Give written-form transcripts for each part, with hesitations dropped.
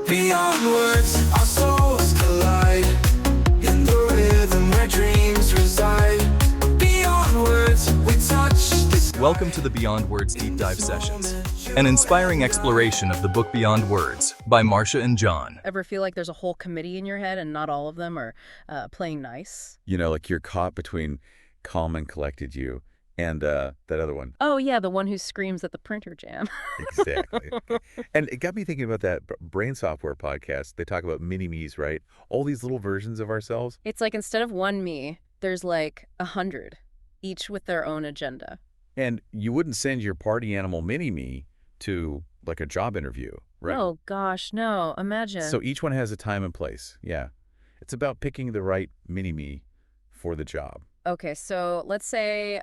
Beyond words, our souls collide in the rhythm where dreams reside. Beyond words, we touch the sky. Welcome to the Beyond Words Deep Dive Sessions, an inspiring exploration of the book Beyond Words by Marcia and John. Ever feel like there's a whole committee in your head and not all of them are playing nice? You know, like you're caught between calm and collected you and that other one. Oh, yeah, the one who screams at the printer jam. Exactly. And it got me thinking about that brain software podcast. They talk about mini-me's, right? All these little versions of ourselves. It's like instead of one me, there's like 100, each with their own agenda. And you wouldn't send your party animal mini-me to like a job interview, right? Oh, gosh, no. Imagine. So each one has a time and place. Yeah. It's about picking the right mini-me for the job. Okay, so let's say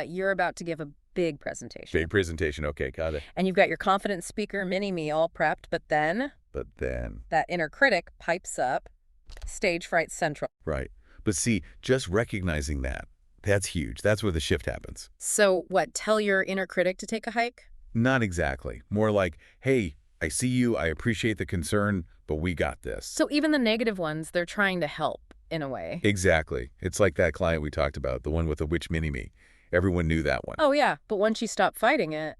you're about to give a big presentation. Big presentation. Okay, got it. And you've got your confident speaker mini-me all prepped, but then that inner critic pipes up, stage fright central. Right. But see, just recognizing that, that's huge. That's where the shift happens. So what, tell your inner critic to take a hike? Not exactly. More like, hey, I see you, I appreciate the concern, but we got this. So even the negative ones, they're trying to help in a way. Exactly. It's like that client we talked about, the one with the witch mini-me. Everyone knew that one. Oh, yeah. But once she stopped fighting it,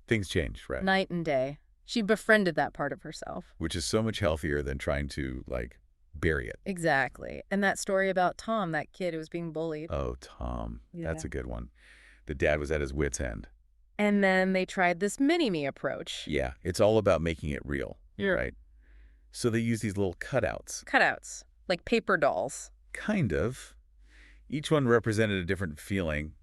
Things change, right? night and day, she befriended that part of herself. Which is so much healthier than trying to, like, bury it. Exactly. And that story about Tom, that kid who was being bullied. Oh, Tom. Yeah. That's a good one. The dad was at his wit's end. And then they tried this mini-me approach. Yeah, it's all about making it real, Yeah. right? So they use these little cutouts. Cutouts, like paper dolls. Kind of. Each one represented a different feeling.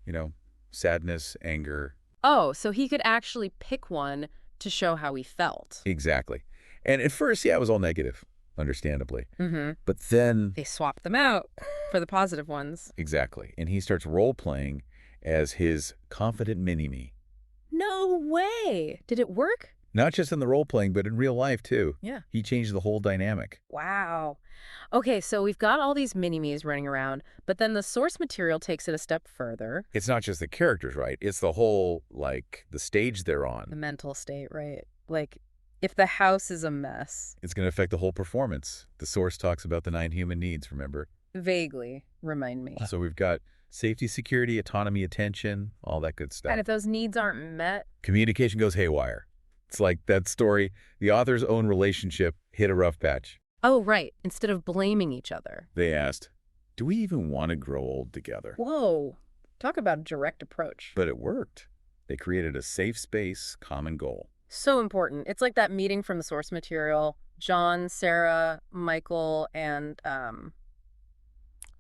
You know, sadness, anger. Oh, so he could actually pick one to show how he felt. Exactly. And at first, yeah, it was all negative, understandably. Mm-hmm. But then, They swapped them out for the positive ones. exactly. And he starts role-playing as his confident mini-me. No way. Did it work? Not just in the role-playing, but in real life, too. Yeah. He changed the whole dynamic. Wow. Okay, so we've got all these mini-me's running around, but then the source material takes it a step further. It's not just the characters, right? It's the whole, like, the stage they're The on. mental state, right? Like, if the house is a mess, It's going to affect the whole performance. The source talks about the 9 human needs, remember? vaguely remind me. So we've got safety, security, autonomy, attention, all that good stuff. And if those needs aren't met, Communication goes haywire. It's like that story, the author's own relationship hit a rough patch. oh, right, instead of blaming each other. They asked, do we even want to grow old together? Whoa, talk about a direct approach. But it worked. They created a safe space, common goal. So important. It's like that meeting from the source material, John, Sarah, Michael, and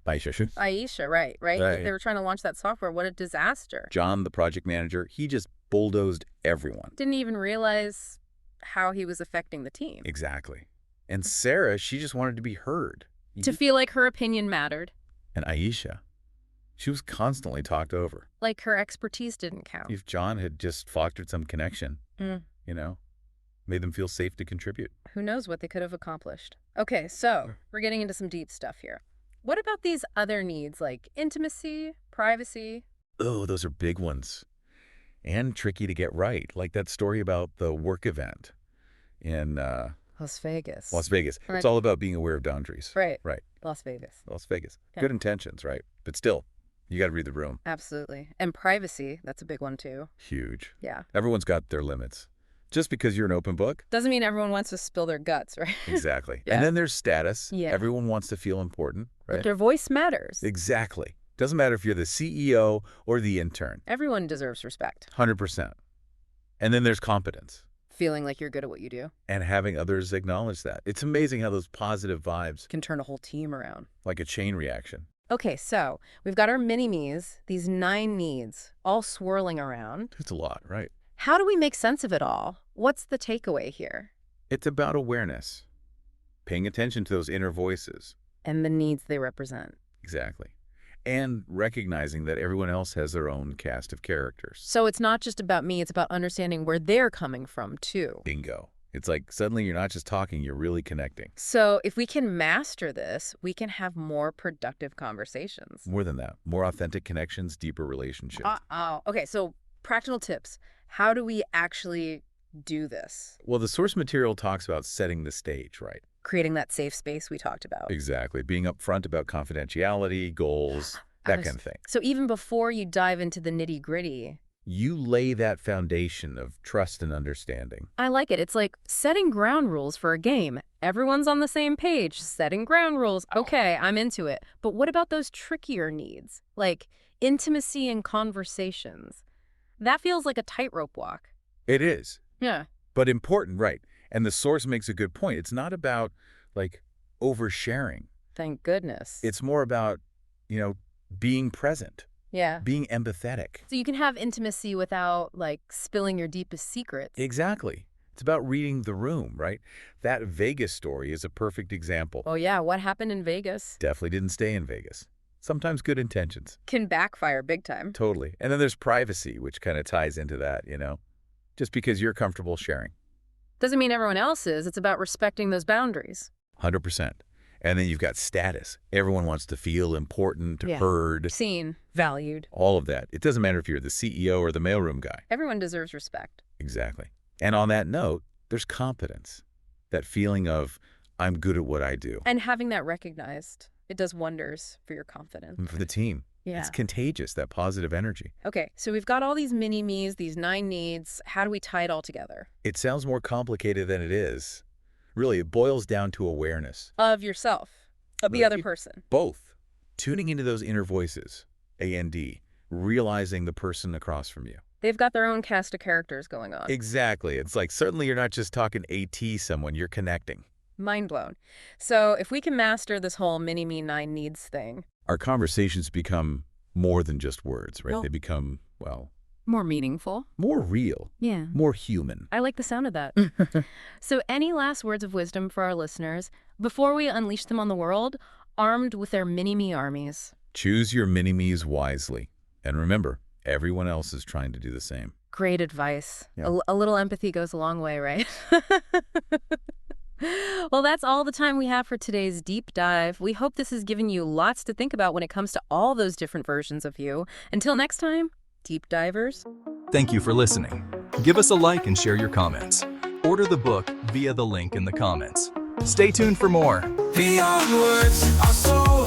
Aisha, right? Right. They were trying to launch that software. What a disaster. John, the project manager, he just bulldozed everyone. Didn't even realize how he was affecting the team. Exactly. And Sarah, she just wanted to be heard. To feel like her opinion mattered, And Aisha, she was constantly talked over. like her expertise didn't count. If John had just fostered some connection, Mm. you know, made them feel safe to contribute. Who knows what they could have accomplished. Okay, so we're getting into some deep stuff here. What about these other needs like intimacy, privacy? Oh, those are big ones. And tricky to get right. Like that story about the work event in Las Vegas. Las Vegas. Right. It's all about being aware of boundaries. Right. Right. Las Vegas. Las Vegas. Yeah. Good intentions, right? But still, you got to read the room. Absolutely. And privacy, that's a big one too. Huge. Yeah. Everyone's got their limits. Just because you're an open book. Doesn't mean everyone wants to spill their guts, right? Exactly. Yeah. And then there's status. Yeah. Everyone wants to feel important, But right? their voice matters. Exactly. Doesn't matter if you're the CEO or the intern. Everyone deserves respect. 100%. And then there's competence. Feeling like you're good at what you do And having others acknowledge that. It's amazing how those positive vibes, can turn a whole team around. like a chain reaction. Okay, so we've got our mini-me's, these 9 needs, all swirling around. It's a lot, right? How do we make sense of it all? What's the takeaway here? It's about awareness. Paying attention to those inner voices. And the needs they represent. Exactly. And recognizing that everyone else has their own cast of characters. So it's not just about me, it's about understanding where they're coming from, too. Bingo. It's like suddenly you're not just talking, you're really connecting. So if we can master this, we can have more productive conversations. More than that, more authentic connections, deeper relationships. Okay, so practical tips. How do we actually do this? Well, the source material talks about setting the stage, right? Creating that safe space we talked about. Exactly. Being upfront about confidentiality, goals, that kind of thing. So even before you dive into the nitty-gritty, You lay that foundation of trust and understanding. I like it. It's like setting ground rules for a game. Everyone's on the same page, setting ground rules. Okay, I'm into it. But what about those trickier needs, like intimacy and conversations? That feels like a tightrope walk. It is, Yeah. but important, right? And the source makes a good point. It's not about, like, oversharing. Thank goodness. It's more about, being present, Yeah. being empathetic. So you can have intimacy without, like, spilling your deepest secrets. Exactly. It's about reading the room, right? That Vegas story is a perfect example. Oh, yeah. What happened in Vegas? Definitely didn't stay in Vegas. Sometimes good intentions. Can backfire big time. Totally. And then there's privacy, which kind of ties into that, just because you're comfortable sharing. Doesn't mean everyone else is. It's about respecting those boundaries. 100%. And then you've got status. Everyone wants to feel important, Yeah. heard, Seen, valued. all of that. It doesn't matter if you're the CEO or the mailroom guy. Everyone deserves respect. Exactly. And on that note, there's competence. That feeling of, I'm good at what I do. And having that recognized, it does wonders for your confidence. And for the team. Yeah. It's contagious, that positive energy. Okay, so we've got all these mini-me's, these 9 needs. How do we tie it all together? It sounds more complicated than it is. Really, it boils down to awareness. Of yourself, of the Right. other person. Both. Tuning into those inner voices, A&D, realizing the person across from you. They've got their own cast of characters going on. Exactly. It's like, certainly you're not just talking AT someone, you're connecting. Mind blown. So if we can master this whole mini-me 9 needs thing. Our conversations become more than just words, right? Well- They become, More meaningful. more real, Yeah. more human. I like the sound of that. So any last words of wisdom for our listeners before we unleash them on the world, armed with their mini-me armies? Choose your mini-me's wisely. And remember, everyone else is trying to do the same. Great advice. Yeah. A little empathy goes a long way, right? Well, that's all the time we have for today's deep dive. We hope this has given you lots to think about when it comes to all those different versions of you. Until next time, deep divers. Thank you for listening. Give us a like and share your comments. Order the book via the link in the comments. Stay tuned for more. Beyond words, our soul